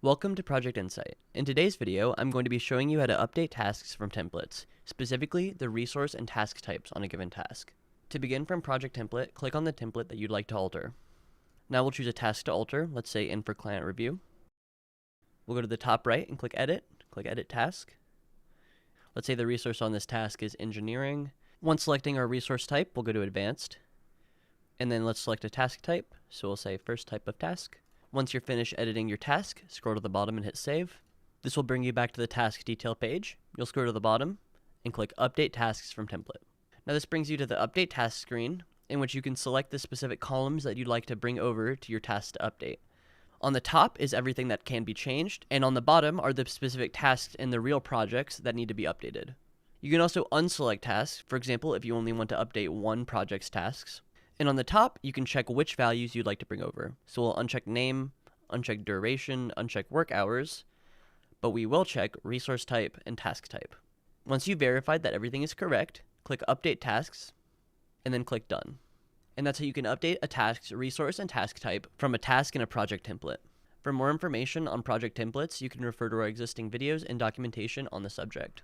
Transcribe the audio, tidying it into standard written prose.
Welcome to Project Insight. In today's video, I'm going to be showing you how to update tasks from templates, specifically the resource and task types on a given task. To begin from Project Template, click on the template that you'd like to alter. Now we'll choose a task to alter, let's say in for client review. We'll go to the top right and click Edit Task. Let's say the resource on this task is engineering. Once selecting our resource type, we'll go to Advanced. And then let's select a task type, so we'll say first type of task. Once you're finished editing your task, scroll to the bottom and hit Save. This will bring you back to the task detail page. You'll scroll to the bottom and click Update Tasks from Template. Now this brings you to the Update Task screen, in which you can select the specific columns that you'd like to bring over to your task to update. On the top is everything that can be changed, and on the bottom are the specific tasks in the real projects that need to be updated. You can also unselect tasks, for example, if you only want to update one project's tasks. And on the top, you can check which values you'd like to bring over. So we'll uncheck name, uncheck duration, uncheck work hours, but we will check resource type and task type. Once you've verified that everything is correct, click Update Tasks, and then click Done. And that's how you can update a task's resource and task type from a task in a project template. For more information on project templates, you can refer to our existing videos and documentation on the subject.